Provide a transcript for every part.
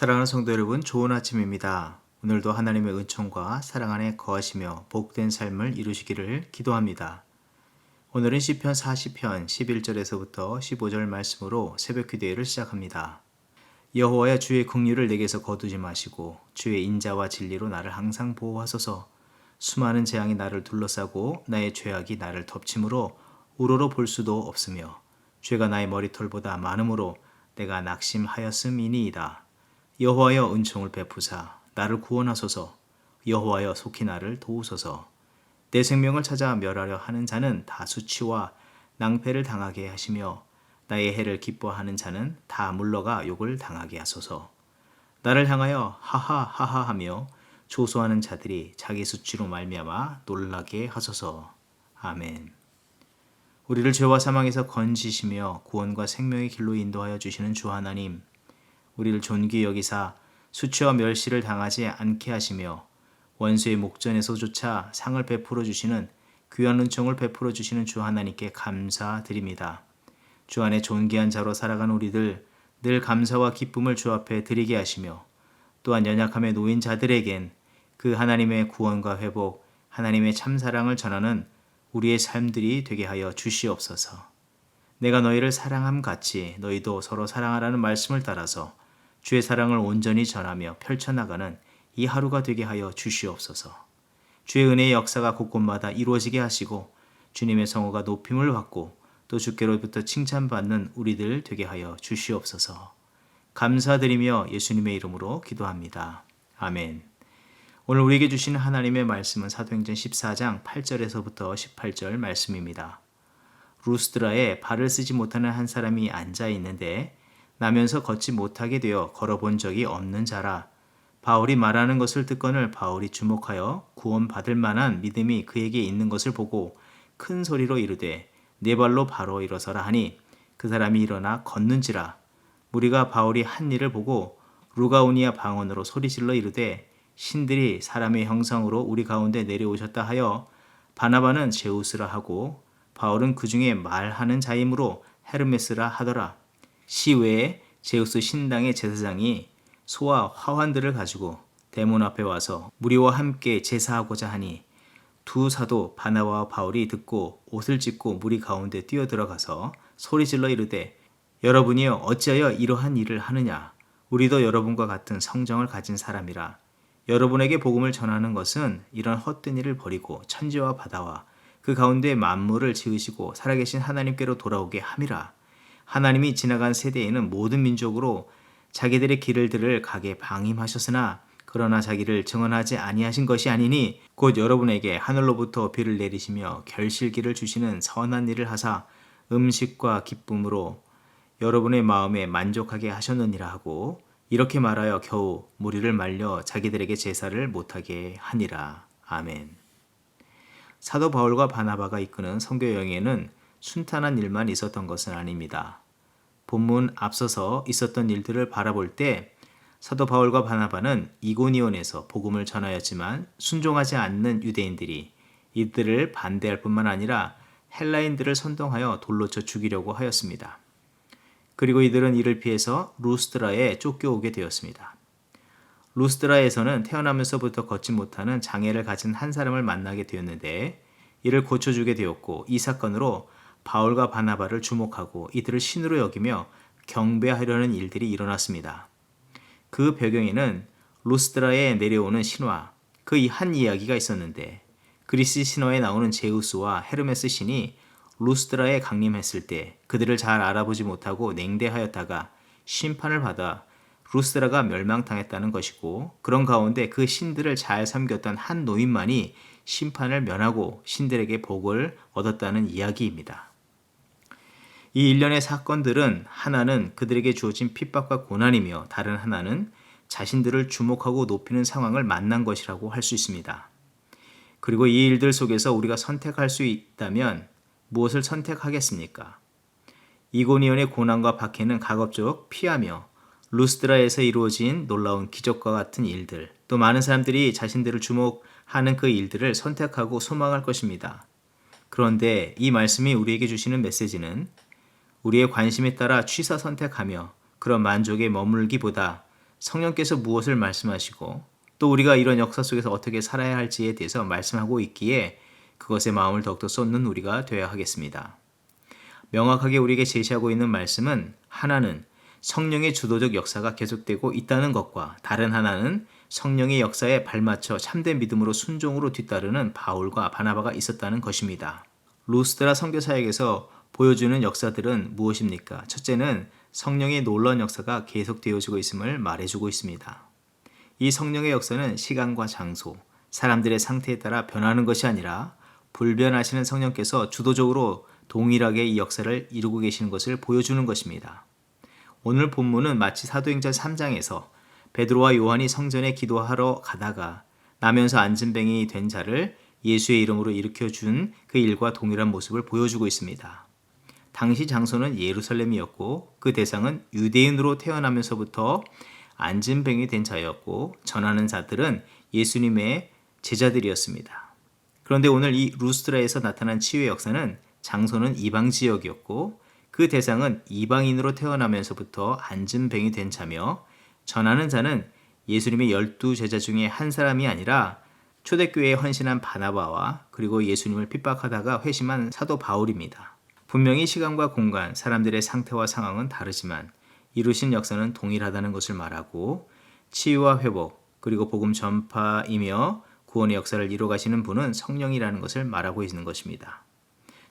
사랑하는 성도 여러분, 좋은 아침입니다. 오늘도 하나님의 은총과 사랑 안에 거하시며 복된 삶을 이루시기를 기도합니다. 오늘은 시편 40편 11절에서부터 15절 말씀으로 새벽 기도회를 시작합니다. 여호와여, 주의 긍휼을 내게서 거두지 마시고 주의 인자와 진리로 나를 항상 보호하소서. 수많은 재앙이 나를 둘러싸고 나의 죄악이 나를 덮침으로 우러러 볼 수도 없으며 죄가 나의 머리털보다 많음으로 내가 낙심하였음이니이다. 여호와여, 은총을 베푸사 나를 구원하소서. 여호와여, 속히 나를 도우소서. 내 생명을 찾아 멸하려 하는 자는 다 수치와 낭패를 당하게 하시며 나의 해를 기뻐하는 자는 다 물러가 욕을 당하게 하소서. 나를 향하여 하하하하 하며 조소하는 자들이 자기 수치로 말미암아 놀라게 하소서. 아멘. 우리를 죄와 사망에서 건지시며 구원과 생명의 길로 인도하여 주시는 주 하나님, 우리를 존귀히 여기사 수치와 멸시를 당하지 않게 하시며 원수의 목전에서조차 상을 베풀어 주시는 귀한 은총을 베풀어 주시는 주 하나님께 감사드립니다. 주 안에 존귀한 자로 살아간 우리들 늘 감사와 기쁨을 주 앞에 드리게 하시며 또한 연약함에 놓인 자들에겐 그 하나님의 구원과 회복, 하나님의 참사랑을 전하는 우리의 삶들이 되게 하여 주시옵소서. 내가 너희를 사랑함 같이 너희도 서로 사랑하라는 말씀을 따라서 주의 사랑을 온전히 전하며 펼쳐나가는 이 하루가 되게 하여 주시옵소서. 주의 은혜의 역사가 곳곳마다 이루어지게 하시고 주님의 성호가 높임을 받고 또 주께로부터 칭찬받는 우리들 되게 하여 주시옵소서. 감사드리며 예수님의 이름으로 기도합니다. 아멘. 오늘 우리에게 주시는 하나님의 말씀은 사도행전 14장 8절에서부터 18절 말씀입니다. 루스드라에 발을 쓰지 못하는 한 사람이 앉아 있는데 나면서 걷지 못하게 되어 걸어본 적이 없는 자라. 바울이 말하는 것을 듣거늘 바울이 주목하여 구원받을 만한 믿음이 그에게 있는 것을 보고 큰 소리로 이르되 네 발로 바로 일어서라 하니 그 사람이 일어나 걷는지라. 무리가 바울이 한 일을 보고 루가오니아 방언으로 소리질러 이르되 신들이 사람의 형상으로 우리 가운데 내려오셨다 하여 바나바는 제우스라 하고 바울은 그 중에 말하는 자이므로 헤르메스라 하더라. 시외에 제우스 신당의 제사장이 소와 화환들을 가지고 대문 앞에 와서 무리와 함께 제사하고자 하니 두 사도 바나바와 바울이 듣고 옷을 찢고 무리 가운데 뛰어들어가서 소리질러 이르되 여러분이여 어찌하여 이러한 일을 하느냐. 우리도 여러분과 같은 성정을 가진 사람이라. 여러분에게 복음을 전하는 것은 이런 헛된 일을 버리고 천지와 바다와 그 가운데 만물을 지으시고 살아계신 하나님께로 돌아오게 함이라. 하나님이 지나간 세대에는 모든 민족으로 자기들의 길을 들을 가게 방임하셨으나 그러나 자기를 증언하지 아니하신 것이 아니니 곧 여러분에게 하늘로부터 비를 내리시며 결실기를 주시는 선한 일을 하사 음식과 기쁨으로 여러분의 마음에 만족하게 하셨느니라 하고 이렇게 말하여 겨우 무리를 말려 자기들에게 제사를 못하게 하니라. 아멘. 사도 바울과 바나바가 이끄는 선교 여행에는 순탄한 일만 있었던 것은 아닙니다. 본문 앞서서 있었던 일들을 바라볼 때 사도 바울과 바나바는 이고니온에서 복음을 전하였지만 순종하지 않는 유대인들이 이들을 반대할 뿐만 아니라 헬라인들을 선동하여 돌로 쳐 죽이려고 하였습니다. 그리고 이들은 이를 피해서 루스드라에 쫓겨오게 되었습니다. 루스드라에서는 태어나면서부터 걷지 못하는 장애를 가진 한 사람을 만나게 되었는데 이를 고쳐주게 되었고 이 사건으로 바울과 바나바를 주목하고 이들을 신으로 여기며 경배하려는 일들이 일어났습니다. 그 배경에는 루스드라에 내려오는 신화, 그 한 이야기가 있었는데 그리스 신화에 나오는 제우스와 헤르메스 신이 루스드라에 강림했을 때 그들을 잘 알아보지 못하고 냉대하였다가 심판을 받아 루스드라가 멸망당했다는 것이고 그런 가운데 그 신들을 잘 섬겼던 한 노인만이 심판을 면하고 신들에게 복을 얻었다는 이야기입니다. 이 일련의 사건들은 하나는 그들에게 주어진 핍박과 고난이며 다른 하나는 자신들을 주목하고 높이는 상황을 만난 것이라고 할 수 있습니다. 그리고 이 일들 속에서 우리가 선택할 수 있다면 무엇을 선택하겠습니까? 이고니온의 고난과 박해는 가급적 피하며 루스드라에서 이루어진 놀라운 기적과 같은 일들, 또 많은 사람들이 자신들을 주목하는 그 일들을 선택하고 소망할 것입니다. 그런데 이 말씀이 우리에게 주시는 메시지는 우리의 관심에 따라 취사 선택하며 그런 만족에 머물기보다 성령께서 무엇을 말씀하시고 또 우리가 이런 역사 속에서 어떻게 살아야 할지에 대해서 말씀하고 있기에 그것에 마음을 더욱더 쏟는 우리가 되어야 하겠습니다. 명확하게 우리에게 제시하고 있는 말씀은 하나는 성령의 주도적 역사가 계속되고 있다는 것과 다른 하나는 성령의 역사에 발맞춰 참된 믿음으로 순종으로 뒤따르는 바울과 바나바가 있었다는 것입니다. 루스드라 선교사역에서 보여주는 역사들은 무엇입니까? 첫째는 성령의 놀라운 역사가 계속되어지고 있음을 말해주고 있습니다. 이 성령의 역사는 시간과 장소, 사람들의 상태에 따라 변하는 것이 아니라 불변하시는 성령께서 주도적으로 동일하게 이 역사를 이루고 계시는 것을 보여주는 것입니다. 오늘 본문은 마치 사도행전 3장에서 베드로와 요한이 성전에 기도하러 가다가 나면서 안진뱅이 된 자를 예수의 이름으로 일으켜준 그 일과 동일한 모습을 보여주고 있습니다. 당시 장소는 예루살렘이었고 그 대상은 유대인으로 태어나면서부터 안진뱅이 된 자였고 전하는 자들은 예수님의 제자들이었습니다. 그런데 오늘 이 루스드라에서 나타난 치유의 역사는 장소는 이방 지역이었고 그 대상은 이방인으로 태어나면서부터 안진뱅이 된 자며 전하는 자는 예수님의 12 제자 중에 한 사람이 아니라 초대교회에 헌신한 바나바와 그리고 예수님을 핍박하다가 회심한 사도 바울입니다. 분명히 시간과 공간, 사람들의 상태와 상황은 다르지만 이루신 역사는 동일하다는 것을 말하고 치유와 회복, 그리고 복음 전파이며 구원의 역사를 이루어가시는 분은 성령이라는 것을 말하고 있는 것입니다.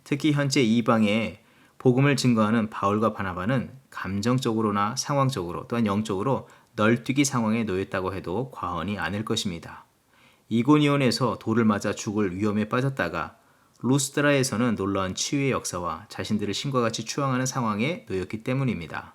특히 현재 이방에 복음을 증거하는 바울과 바나바는 감정적으로나 상황적으로 또한 영적으로 널뛰기 상황에 놓였다고 해도 과언이 아닐 것입니다. 이고니온에서 돌을 맞아 죽을 위험에 빠졌다가 루스드라에서는 놀라운 치유의 역사와 자신들을 신과 같이 추앙하는 상황에 놓였기 때문입니다.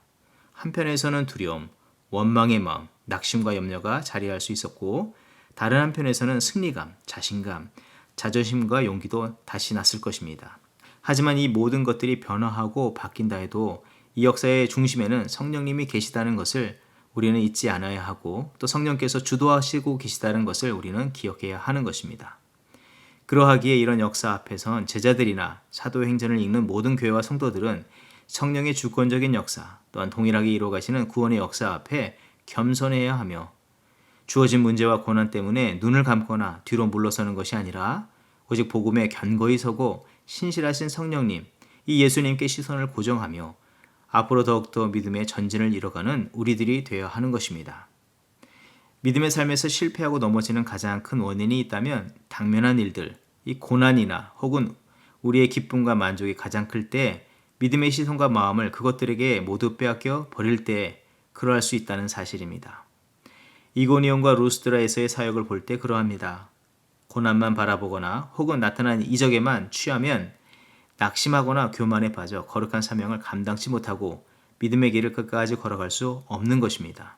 한편에서는 두려움, 원망의 마음, 낙심과 염려가 자리할 수 있었고 다른 한편에서는 승리감, 자신감, 자존심과 용기도 다시 났을 것입니다. 하지만 이 모든 것들이 변화하고 바뀐다 해도 이 역사의 중심에는 성령님이 계시다는 것을 우리는 잊지 않아야 하고 또 성령께서 주도하시고 계시다는 것을 우리는 기억해야 하는 것입니다. 그러하기에 이런 역사 앞에선 제자들이나 사도행전을 읽는 모든 교회와 성도들은 성령의 주권적인 역사 또한 동일하게 이루어가시는 구원의 역사 앞에 겸손해야 하며 주어진 문제와 고난 때문에 눈을 감거나 뒤로 물러서는 것이 아니라 오직 복음에 견고히 서고 신실하신 성령님, 이 예수님께 시선을 고정하며 앞으로 더욱더 믿음의 전진을 이뤄가는 우리들이 되어야 하는 것입니다. 믿음의 삶에서 실패하고 넘어지는 가장 큰 원인이 있다면 당면한 일들, 이 고난이나 혹은 우리의 기쁨과 만족이 가장 클 때 믿음의 시선과 마음을 그것들에게 모두 빼앗겨 버릴 때 그러할 수 있다는 사실입니다. 이고니온과 루스드라에서의 사역을 볼 때 그러합니다. 고난만 바라보거나 혹은 나타난 이적에만 취하면 낙심하거나 교만에 빠져 거룩한 사명을 감당치 못하고 믿음의 길을 끝까지 걸어갈 수 없는 것입니다.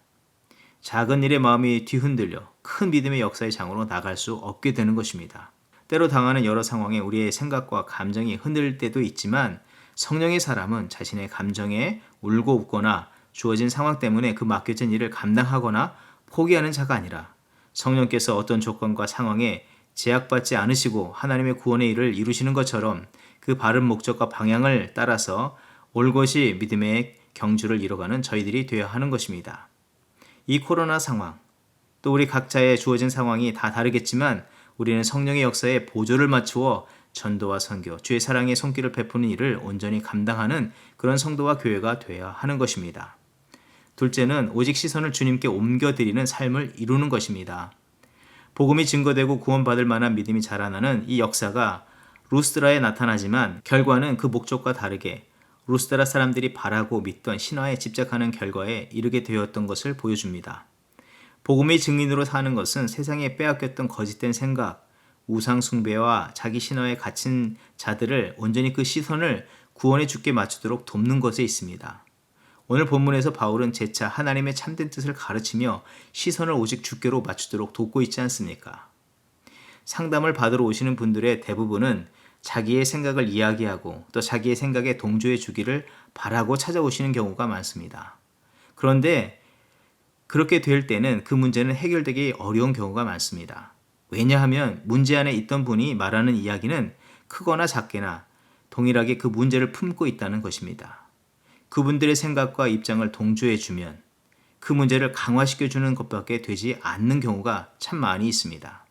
작은 일에 마음이 뒤흔들려 큰 믿음의 역사의 장으로 나갈 수 없게 되는 것입니다. 때로 당하는 여러 상황에 우리의 생각과 감정이 흔들릴 때도 있지만 성령의 사람은 자신의 감정에 울고 웃거나 주어진 상황 때문에 그 맡겨진 일을 감당하거나 포기하는 자가 아니라 성령께서 어떤 조건과 상황에 제약받지 않으시고 하나님의 구원의 일을 이루시는 것처럼 그 바른 목적과 방향을 따라서 올곧이 믿음의 경주를 이뤄가는 저희들이 되어야 하는 것입니다. 이 코로나 상황, 또 우리 각자의 주어진 상황이 다 다르겠지만 우리는 성령의 역사에 보조를 맞추어 전도와 선교, 주의 사랑의 손길을 베푸는 일을 온전히 감당하는 그런 성도와 교회가 되어야 하는 것입니다. 둘째는 오직 시선을 주님께 옮겨드리는 삶을 이루는 것입니다. 복음이 증거되고 구원받을 만한 믿음이 자라나는 이 역사가 루스드라에 나타나지만 결과는 그 목적과 다르게 루스드라 사람들이 바라고 믿던 신화에 집착하는 결과에 이르게 되었던 것을 보여줍니다. 복음의 증인으로 사는 것은 세상에 빼앗겼던 거짓된 생각, 우상 숭배와 자기 신화에 갇힌 자들을 온전히 그 시선을 구원의 주께 맞추도록 돕는 것에 있습니다. 오늘 본문에서 바울은 재차 하나님의 참된 뜻을 가르치며 시선을 오직 주께로 맞추도록 돕고 있지 않습니까? 상담을 받으러 오시는 분들의 대부분은 자기의 생각을 이야기하고 또 자기의 생각에 동조해 주기를 바라고 찾아오시는 경우가 많습니다. 그런데 그렇게 될 때는 그 문제는 해결되기 어려운 경우가 많습니다. 왜냐하면 문제 안에 있던 분이 말하는 이야기는 크거나 작게나 동일하게 그 문제를 품고 있다는 것입니다. 그분들의 생각과 입장을 동조해 주면 그 문제를 강화시켜주는 것밖에 되지 않는 경우가 참 많이 있습니다.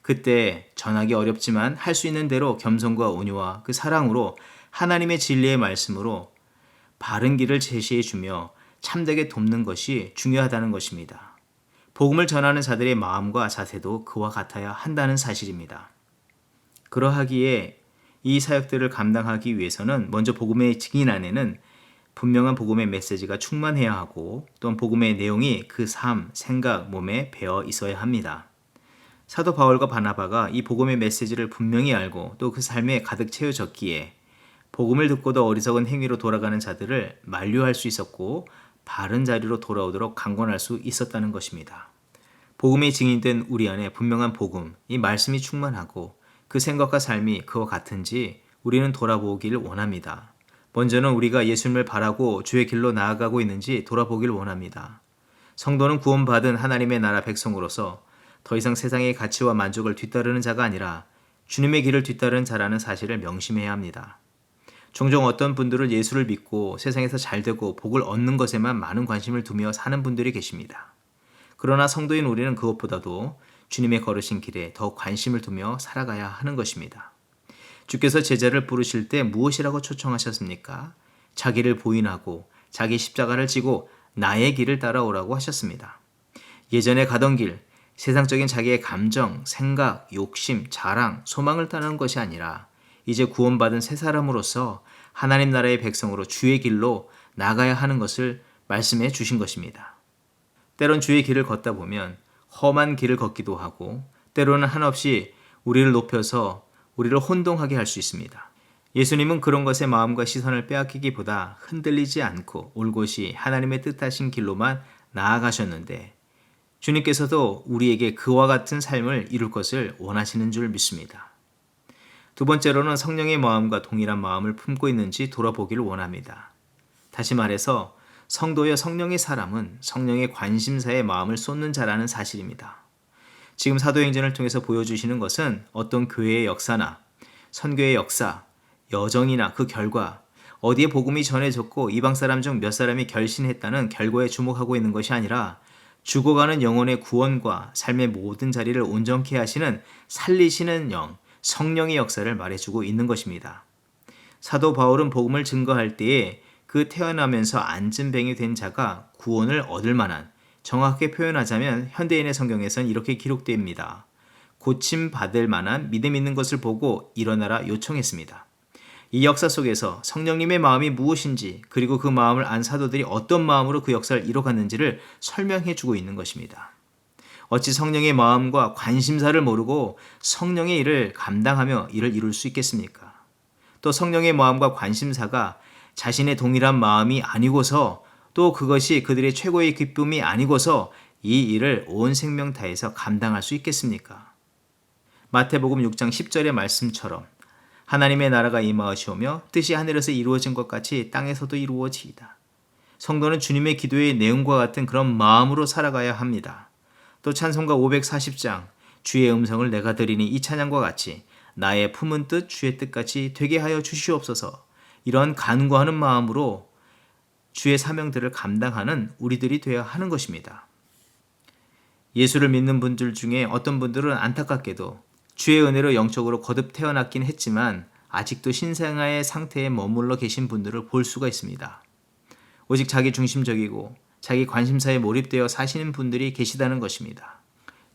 그때 전하기 어렵지만 할 수 있는 대로 겸손과 온유와 그 사랑으로 하나님의 진리의 말씀으로 바른 길을 제시해 주며 참되게 돕는 것이 중요하다는 것입니다. 복음을 전하는 자들의 마음과 자세도 그와 같아야 한다는 사실입니다. 그러하기에 이 사역들을 감당하기 위해서는 먼저 복음의 증인 안에는 분명한 복음의 메시지가 충만해야 하고 또한 복음의 내용이 그 삶, 생각, 몸에 배어 있어야 합니다. 사도 바울과 바나바가 이 복음의 메시지를 분명히 알고 또 그 삶에 가득 채워졌기에 복음을 듣고도 어리석은 행위로 돌아가는 자들을 만류할 수 있었고 바른 자리로 돌아오도록 강권할 수 있었다는 것입니다. 복음의 증인된 우리 안에 분명한 복음, 이 말씀이 충만하고 그 생각과 삶이 그와 같은지 우리는 돌아보기를 원합니다. 먼저는 우리가 예수님을 바라고 주의 길로 나아가고 있는지 돌아보기를 원합니다. 성도는 구원받은 하나님의 나라 백성으로서 더 이상 세상의 가치와 만족을 뒤따르는 자가 아니라 주님의 길을 뒤따르는 자라는 사실을 명심해야 합니다. 종종 어떤 분들은 예수를 믿고 세상에서 잘되고 복을 얻는 것에만 많은 관심을 두며 사는 분들이 계십니다. 그러나 성도인 우리는 그것보다도 주님의 걸으신 길에 더욱 관심을 두며 살아가야 하는 것입니다. 주께서 제자를 부르실 때 무엇이라고 초청하셨습니까? 자기를 부인하고 자기 십자가를 지고 나의 길을 따라오라고 하셨습니다. 예전에 가던 길, 세상적인 자기의 감정, 생각, 욕심, 자랑, 소망을 따르는 것이 아니라 이제 구원받은 새 사람으로서 하나님 나라의 백성으로 주의 길로 나가야 하는 것을 말씀해 주신 것입니다. 때론 주의 길을 걷다 보면 험한 길을 걷기도 하고 때로는 한없이 우리를 높여서 우리를 혼동하게 할 수 있습니다. 예수님은 그런 것에 마음과 시선을 빼앗기기보다 흔들리지 않고 올곧이 하나님의 뜻하신 길로만 나아가셨는데 주님께서도 우리에게 그와 같은 삶을 이룰 것을 원하시는 줄 믿습니다. 두 번째로는 성령의 마음과 동일한 마음을 품고 있는지 돌아보기를 원합니다. 다시 말해서 성도여 성령의 사람은 성령의 관심사에 마음을 쏟는 자라는 사실입니다. 지금 사도행전을 통해서 보여주시는 것은 어떤 교회의 역사나 선교의 역사, 여정이나 그 결과, 어디에 복음이 전해졌고 이방 사람 중 몇 사람이 결신했다는 결과에 주목하고 있는 것이 아니라 죽어가는 영혼의 구원과 삶의 모든 자리를 온전케 하시는 살리시는 영, 성령의 역사를 말해주고 있는 것입니다. 사도 바울은 복음을 증거할 때에 그 태어나면서 안진뱅이 된 자가 구원을 얻을 만한, 정확하게 표현하자면 현대인의 성경에선 이렇게 기록됩니다. 고침받을 만한 믿음 있는 것을 보고 일어나라 요청했습니다. 이 역사 속에서 성령님의 마음이 무엇인지 그리고 그 마음을 안 사도들이 어떤 마음으로 그 역사를 이뤄갔는지를 설명해 주고 있는 것입니다. 어찌 성령의 마음과 관심사를 모르고 성령의 일을 감당하며 일을 이룰 수 있겠습니까? 또 성령의 마음과 관심사가 자신의 동일한 마음이 아니고서 또 그것이 그들의 최고의 기쁨이 아니고서 이 일을 온 생명 다해서 감당할 수 있겠습니까? 마태복음 6장 10절의 말씀처럼 하나님의 나라가 임하시오며 뜻이 하늘에서 이루어진 것 같이 땅에서도 이루어지이다. 성도는 주님의 기도의 내용과 같은 그런 마음으로 살아가야 합니다. 또 찬송가 540장 주의 음성을 내가 들으니 이 찬양과 같이 나의 품은 뜻 주의 뜻같이 되게 하여 주시옵소서. 이런 간구하는 마음으로 주의 사명들을 감당하는 우리들이 되어야 하는 것입니다. 예수를 믿는 분들 중에 어떤 분들은 안타깝게도 주의 은혜로 영적으로 거듭 태어났긴 했지만 아직도 신생아의 상태에 머물러 계신 분들을 볼 수가 있습니다. 오직 자기 중심적이고 자기 관심사에 몰입되어 사시는 분들이 계시다는 것입니다.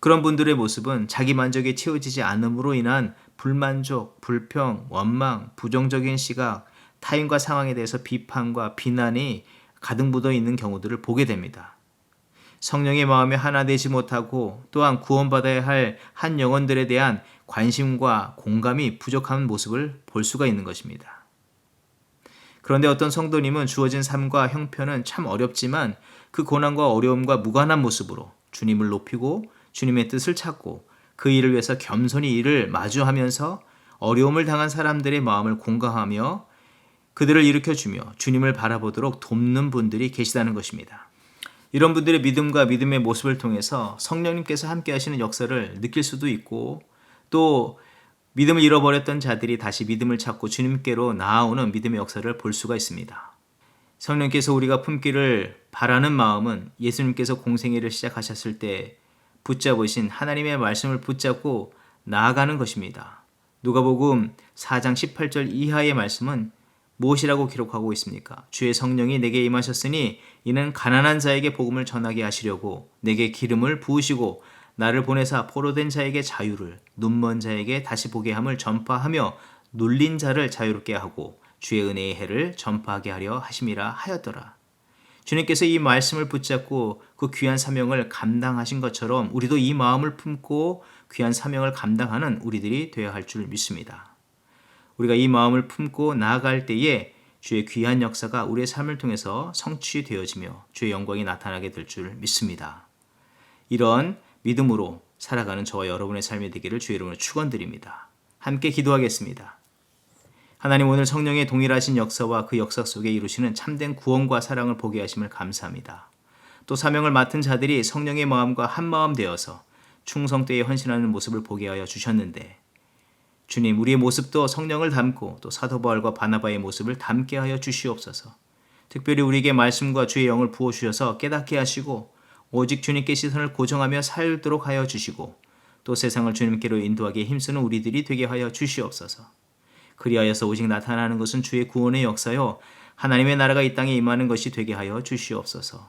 그런 분들의 모습은 자기 만족에 채워지지 않음으로 인한 불만족, 불평, 원망, 부정적인 시각, 타인과 상황에 대해서 비판과 비난이 가득 묻어 있는 경우들을 보게 됩니다. 성령의 마음에 하나 되지 못하고 또한 구원받아야 할 한 영혼들에 대한 관심과 공감이 부족한 모습을 볼 수가 있는 것입니다. 그런데 어떤 성도님은 주어진 삶과 형편은 참 어렵지만 그 고난과 어려움과 무관한 모습으로 주님을 높이고 주님의 뜻을 찾고 그 일을 위해서 겸손히 이를 마주하면서 어려움을 당한 사람들의 마음을 공감하며 그들을 일으켜주며 주님을 바라보도록 돕는 분들이 계시다는 것입니다. 이런 분들의 믿음과 믿음의 모습을 통해서 성령님께서 함께 하시는 역사를 느낄 수도 있고 또 믿음을 잃어버렸던 자들이 다시 믿음을 찾고 주님께로 나아오는 믿음의 역사를 볼 수가 있습니다. 성령께서 우리가 품기를 바라는 마음은 예수님께서 공생애를 시작하셨을 때 붙잡으신 하나님의 말씀을 붙잡고 나아가는 것입니다. 누가복음 4장 18절 이하의 말씀은 무엇이라고 기록하고 있습니까? 주의 성령이 내게 임하셨으니 이는 가난한 자에게 복음을 전하게 하시려고 내게 기름을 부으시고 나를 보내사 포로된 자에게 자유를, 눈먼 자에게 다시 보게 함을 전파하며 눌린 자를 자유롭게 하고 주의 은혜의 해를 전파하게 하려 하심이라 하였더라. 주님께서 이 말씀을 붙잡고 그 귀한 사명을 감당하신 것처럼 우리도 이 마음을 품고 귀한 사명을 감당하는 우리들이 되어야 할 줄 믿습니다. 우리가 이 마음을 품고 나아갈 때에 주의 귀한 역사가 우리의 삶을 통해서 성취되어지며 주의 영광이 나타나게 될 줄 믿습니다. 이런 믿음으로 살아가는 저와 여러분의 삶이 되기를 주의 이름으로 축원드립니다. 함께 기도하겠습니다. 하나님, 오늘 성령의 동일하신 역사와 그 역사 속에 이루시는 참된 구원과 사랑을 보게 하심을 감사합니다. 또 사명을 맡은 자들이 성령의 마음과 한 마음 되어서 충성되에 헌신하는 모습을 보게 하여 주셨는데, 주님, 우리의 모습도 성령을 닮고 또 사도 바울과 바나바의 모습을 닮게 하여 주시옵소서. 특별히 우리에게 말씀과 주의 영을 부어주셔서 깨닫게 하시고 오직 주님께 시선을 고정하며 살도록 하여 주시고 또 세상을 주님께로 인도하기에 힘쓰는 우리들이 되게 하여 주시옵소서. 그리하여서 오직 나타나는 것은 주의 구원의 역사요 하나님의 나라가 이 땅에 임하는 것이 되게 하여 주시옵소서.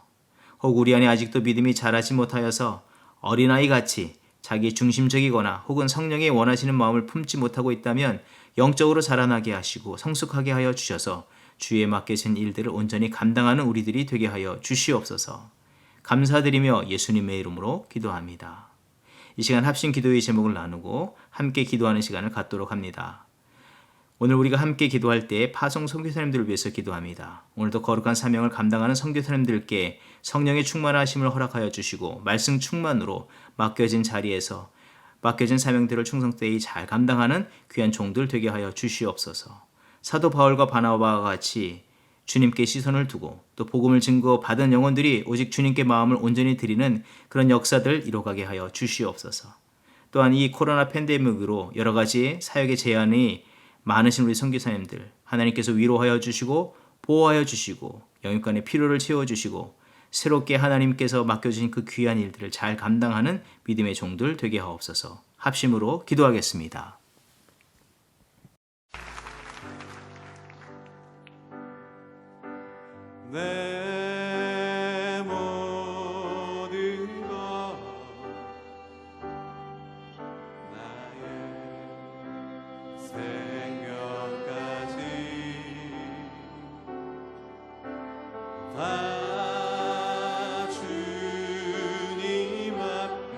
혹 우리 안에 아직도 믿음이 자라지 못하여서 어린아이같이 자기 중심적이거나 혹은 성령의 원하시는 마음을 품지 못하고 있다면 영적으로 자라나게 하시고 성숙하게 하여 주셔서 주의 맡겨진 일들을 온전히 감당하는 우리들이 되게 하여 주시옵소서. 감사드리며 예수님의 이름으로 기도합니다. 이 시간 합심 기도의 제목을 나누고 함께 기도하는 시간을 갖도록 합니다. 오늘 우리가 함께 기도할 때 파송 선교사님들을 위해서 기도합니다. 오늘도 거룩한 사명을 감당하는 선교사님들께 성령의 충만하심을 허락하여 주시고 말씀 충만으로 맡겨진 자리에서 맡겨진 사명들을 충성되이 잘 감당하는 귀한 종들 되게 하여 주시옵소서. 사도 바울과 바나바와 같이 주님께 시선을 두고 또 복음을 증거 받은 영혼들이 오직 주님께 마음을 온전히 드리는 그런 역사들 이뤄가게 하여 주시옵소서. 또한 이 코로나 팬데믹으로 여러 가지 사역의 제한이 많으신 우리 선교사님들 하나님께서 위로하여 주시고 보호하여 주시고 영육간의 필요를 채워주시고 새롭게 하나님께서 맡겨주신 그 귀한 일들을 잘 감당하는 믿음의 종들 되게 하옵소서. 합심으로 기도하겠습니다. 내 모든 것 나의 생명까지 다 주님 앞에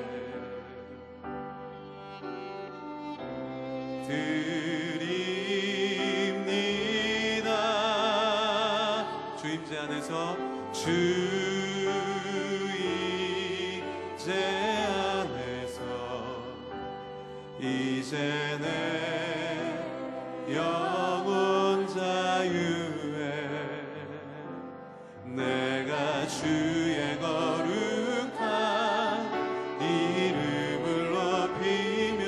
드립니다. 주임재 안에서 주임재 안에서 이제 내 영혼 자유에 내가 주의 거룩한 이름을 높이며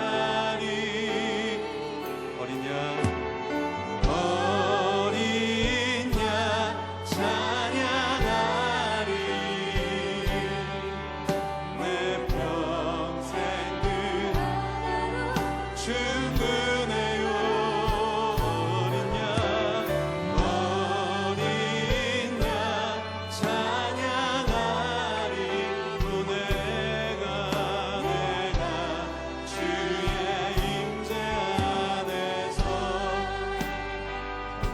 예배하리. 어린 양 찬양하리. 내 평생 그 충분해요. 어린 양 찬양하리. 또 내가 주의 임재 안에서.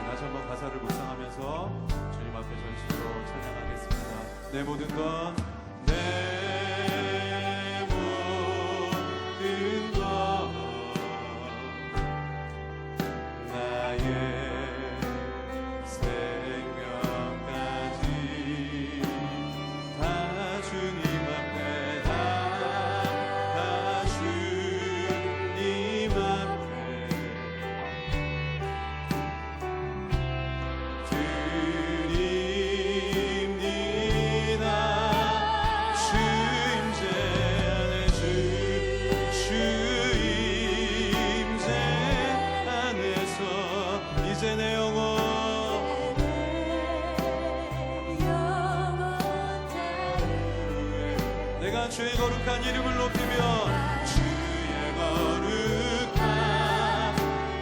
다시 한번 가사를 묵상하면서 주님 앞에 전심으로 찬양하겠습니다. 내 모든 것 내 모든 것 나의 생명까지 다 주님 앞에 다 주님 앞에 드립니다. 주님 주의 거룩한 이름을 높이며 주의 거룩한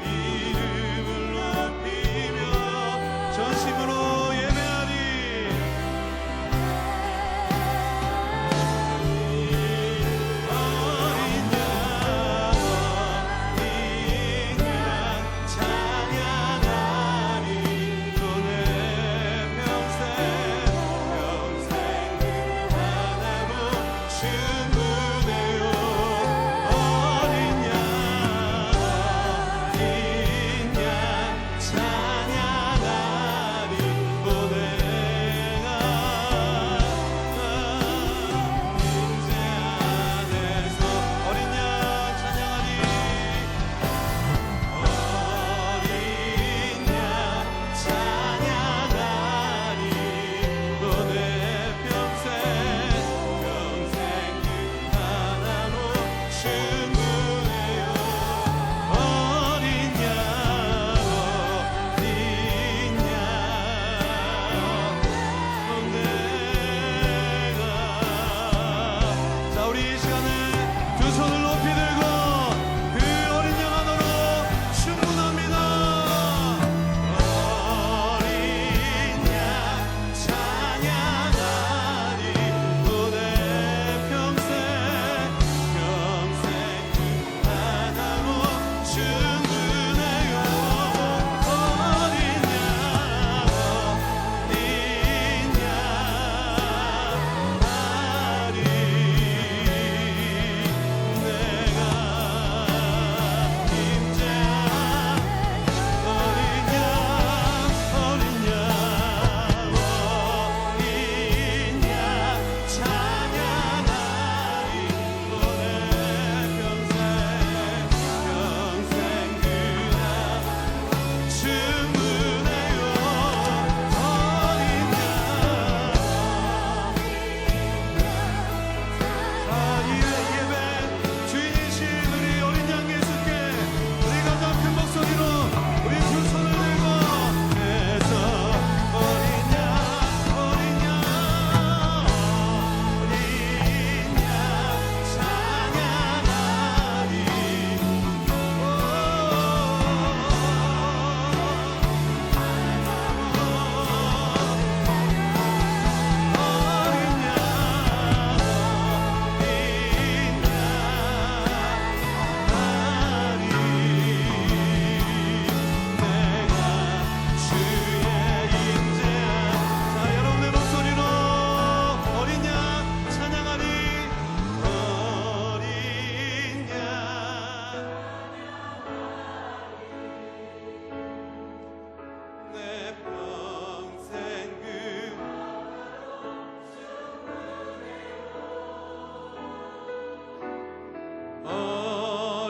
이름을 높이며 전심으로 예배하리. 어린 양 찬양하리. 또 내 평생 하나로 충분해요. 어린 양 찬양하리. 또 내가 임재 안에서 어린 양 찬양하리. 어린 양 찬양하리. 또 내 평생 그 하나로 충분해요. 어린 양 자, 우리 이 시간에 두 손을 높이 들고 그 어린 양 하나로 충분합니다. 어린 양 찬양하리. 또 내 평생 그 하나로 충분해요.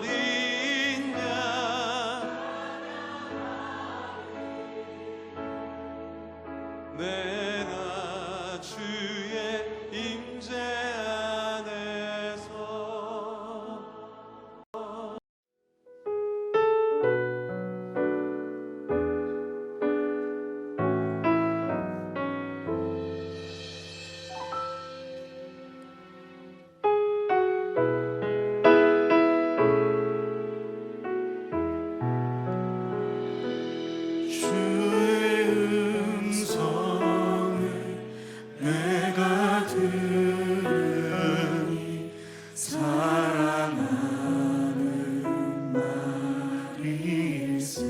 어린 양 내가 주의 임재 안에서 주의 음성을 내가 들으니 사랑하는 말일세.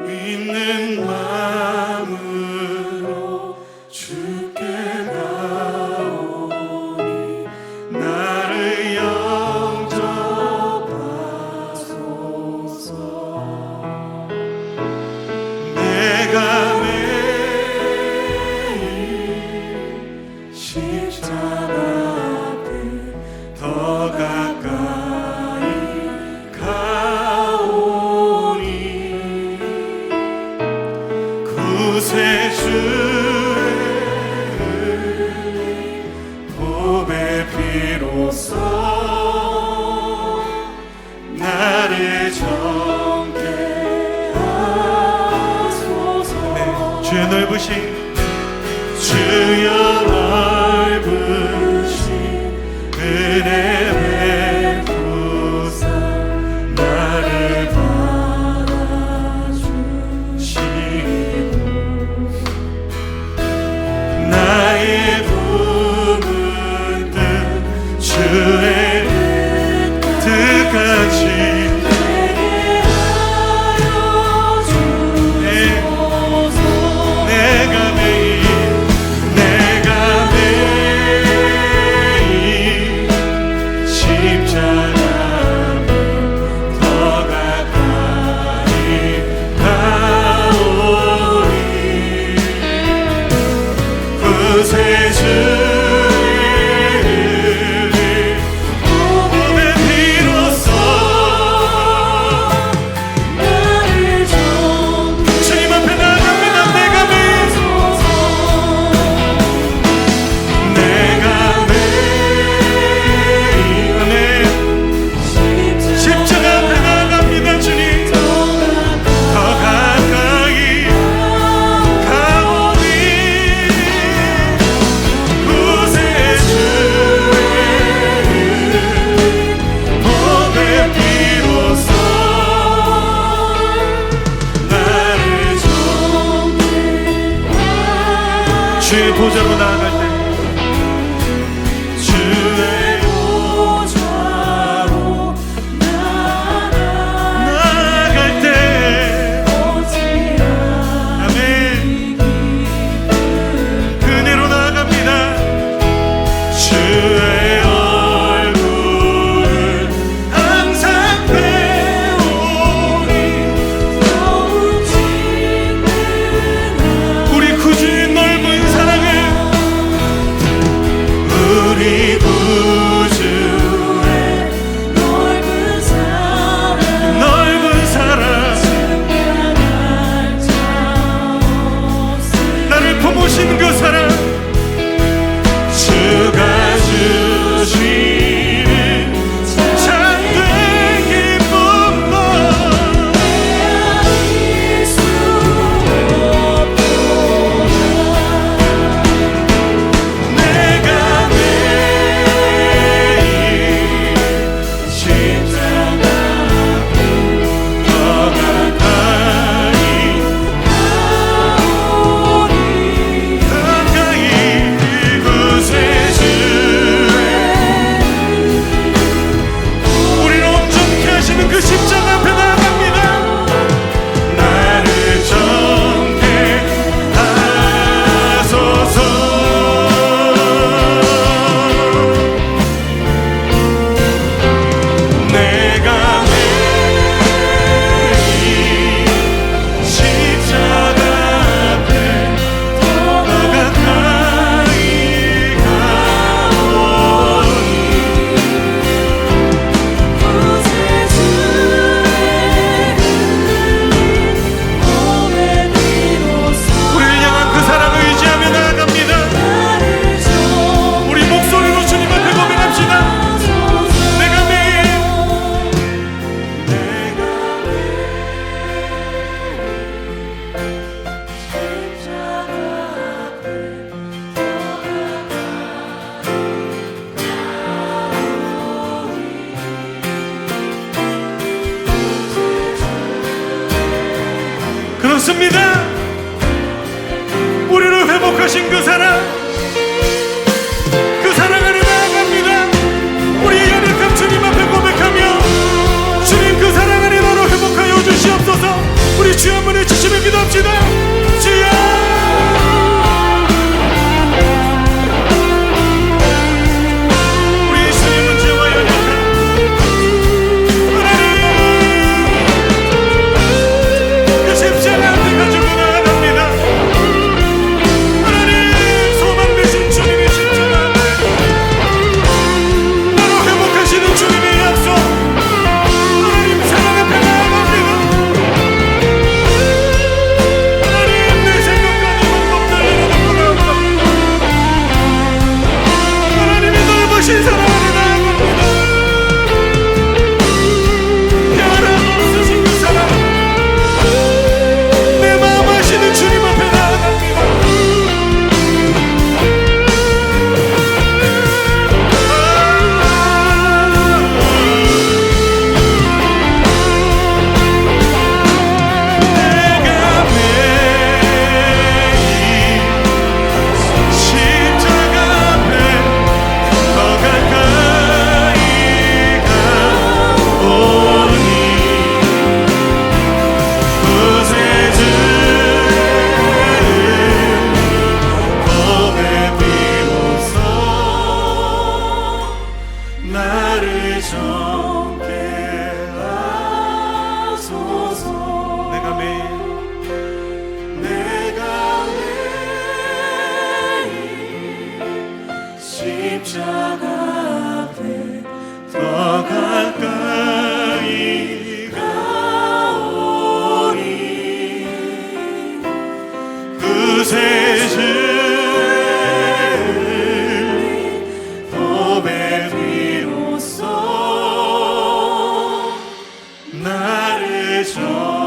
믿는 마음으로 주께 나오니 나를 영접하소서. 내가 매일 십자가 앞에 더 가까이 가오니 구세주의 보배 피로써 나를 정케 하소서. 주의 넓으신 주여 넓으신 은혜 베푸사 나를 받아주시고 나의 부은 뜻 주의 뜻같이 주의 보좌로 나아갈 때 주의 보좌로 나아갈 때 아멘 그대로 나아갑니다. 주의 얼굴을 항상 배우니 우리 구주의 넓은 우리 구주의 넓은 사랑 나를 품으신 그 사랑 주가 주시는 참된 기쁨만 그 십자가 앞에 나아갑니다. 나를 정케 하소서. 내가 매일 십자가 앞에 더 가까이 가오니 우리를 향한 그 사랑을 의지하며 나아갑니다. 우리 목소리로 주님 앞에 고백합시다. 내가 매일 그렇습니다. 우리를 회복하신 그 사랑, 그 사랑 안에 나아갑니다. 우리의 연약함 주님 앞에 고백하며 주님 그 사랑 안에 나로 회복하여 주시옵소서. 우리 주여 한번 외치시며 기도합시다. 주여 우리 주님은 죄와 연약함 그 십자가 앞에 가지고 나아갑니다. 하나님 소망 되신 주님의 십자가 앞에 나로 회복하시는 주님의 약속 하나님 사랑 앞에 나아갑니다. 하나님 부세질 고백 비로소 나를 줘